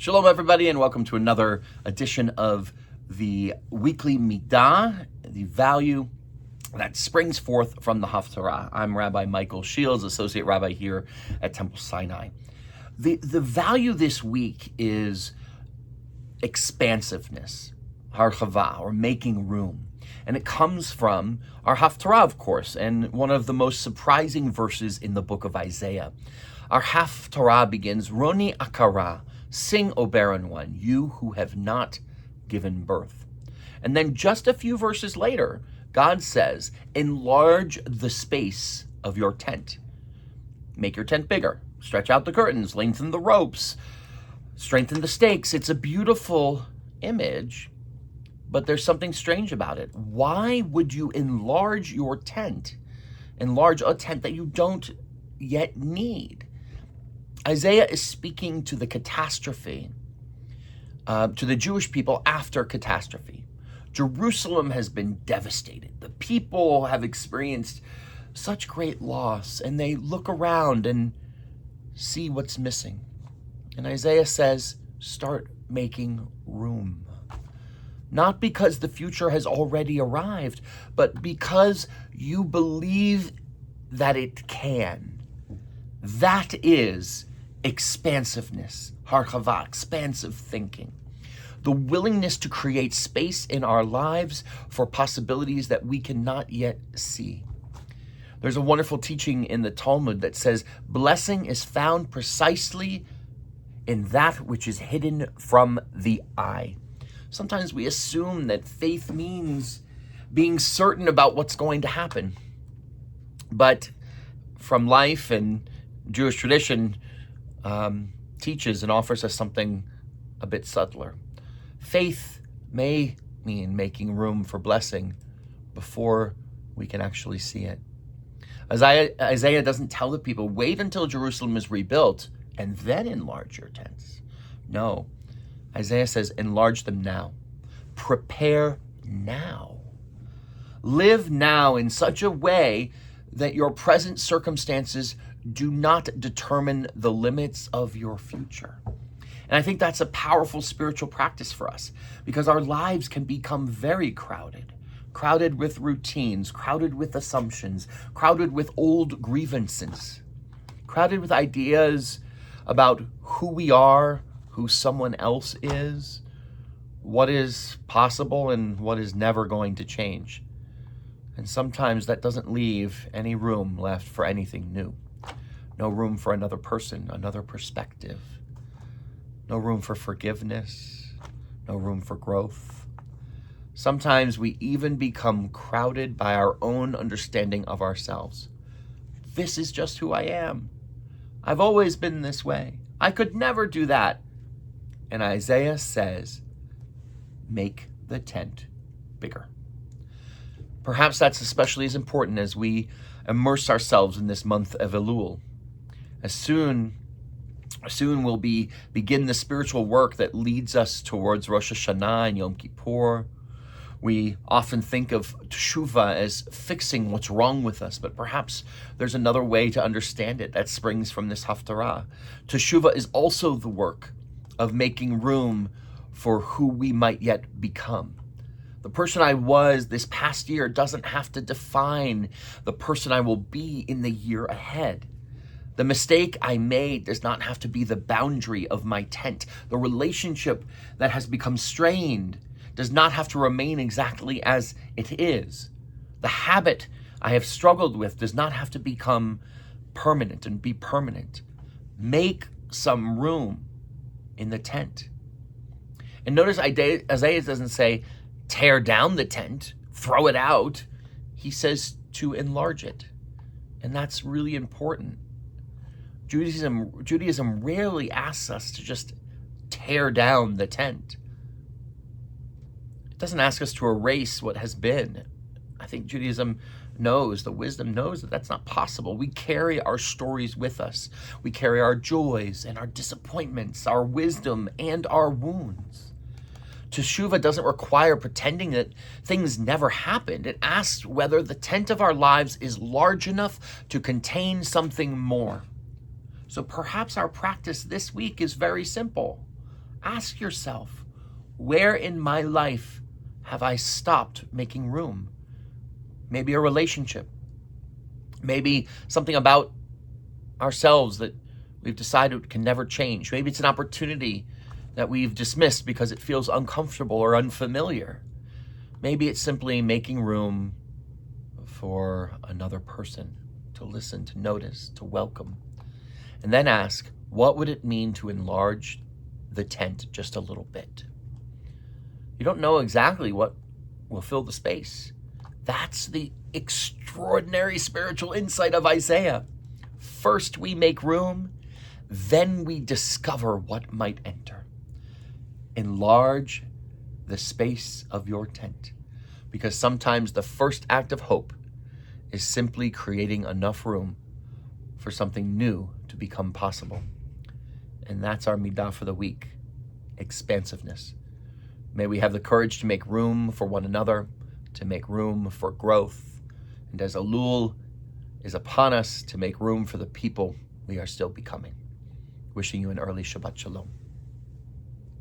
Shalom, everybody, and welcome to another edition of the Weekly Middah, the value that springs forth from the Haftarah. I'm Rabbi Michael Shields, Associate Rabbi here at Temple Sinai. The value this week is expansiveness, harchavah, or making room. And it comes from our Haftarah, of course, and one of the most surprising verses in the book of Isaiah. Our Haftarah begins, Roni Akara, sing, O barren one, you who have not given birth. And then just a few verses later, God says, enlarge the space of your tent. Make your tent bigger. Stretch out the curtains, lengthen the ropes, strengthen the stakes. It's a beautiful image, but there's something strange about it. Why would you enlarge your tent? Enlarge a tent that you don't yet need? Isaiah is speaking to the catastrophe, to the Jewish people after catastrophe. Jerusalem has been devastated. The people have experienced such great loss, and they look around and see what's missing. And Isaiah says, start making room. Not because the future has already arrived, but because you believe that it can. That is expansiveness, harchavah, expansive thinking. The willingness to create space in our lives for possibilities that we cannot yet see. There's a wonderful teaching in the Talmud that says, blessing is found precisely in that which is hidden from the eye. Sometimes we assume that faith means being certain about what's going to happen. But from life and Jewish tradition, teaches and offers us something a bit subtler. Faith may mean making room for blessing before we can actually see it. Isaiah doesn't tell the people, wait until Jerusalem is rebuilt and then enlarge your tents. No, Isaiah says, enlarge them now. Prepare now. Live now in such a way that your present circumstances do not determine the limits of your future. And I think that's a powerful spiritual practice for us because our lives can become very crowded with routines, crowded with assumptions, crowded with old grievances, crowded with ideas about who we are, who someone else is, what is possible and what is never going to change. And sometimes that doesn't leave any room left for anything new. No room for another person, another perspective. No room for forgiveness. No room for growth. Sometimes we even become crowded by our own understanding of ourselves. This is just who I am. I've always been this way. I could never do that. And Isaiah says, make the tent bigger. Perhaps that's especially as important as we immerse ourselves in this month of Elul. As soon we'll begin the spiritual work that leads us towards Rosh Hashanah and Yom Kippur. We often think of teshuvah as fixing what's wrong with us, but perhaps there's another way to understand it that springs from this Haftarah. Teshuvah is also the work of making room for who we might yet become. The person I was this past year doesn't have to define the person I will be in the year ahead. The mistake I made does not have to be the boundary of my tent. The relationship that has become strained does not have to remain exactly as it is. The habit I have struggled with does not have to become permanent and be permanent. Make some room in the tent. And notice Isaiah doesn't say, tear down the tent, throw it out. He says to enlarge it. And that's really important. Judaism rarely asks us to just tear down the tent. It doesn't ask us to erase what has been. I think Judaism knows, the wisdom knows that that's not possible. We carry our stories with us. We carry our joys and our disappointments, our wisdom and our wounds. Teshuvah doesn't require pretending that things never happened. It asks whether the tent of our lives is large enough to contain something more. So perhaps our practice this week is very simple. Ask yourself, where in my life have I stopped making room? Maybe a relationship, maybe something about ourselves that we've decided can never change. Maybe it's an opportunity that we've dismissed because it feels uncomfortable or unfamiliar. Maybe it's simply making room for another person to listen, to notice, to welcome. And then ask, what would it mean to enlarge the tent just a little bit? You don't know exactly what will fill the space. That's the extraordinary spiritual insight of Isaiah. First we make room, then we discover what might enter. Enlarge the space of your tent, because sometimes the first act of hope is simply creating enough room for something new to become possible. And that's our middah for the week, expansiveness. May we have the courage to make room for one another, to make room for growth, and as Elul is upon us, to make room for the people we are still becoming. Wishing you an early Shabbat Shalom.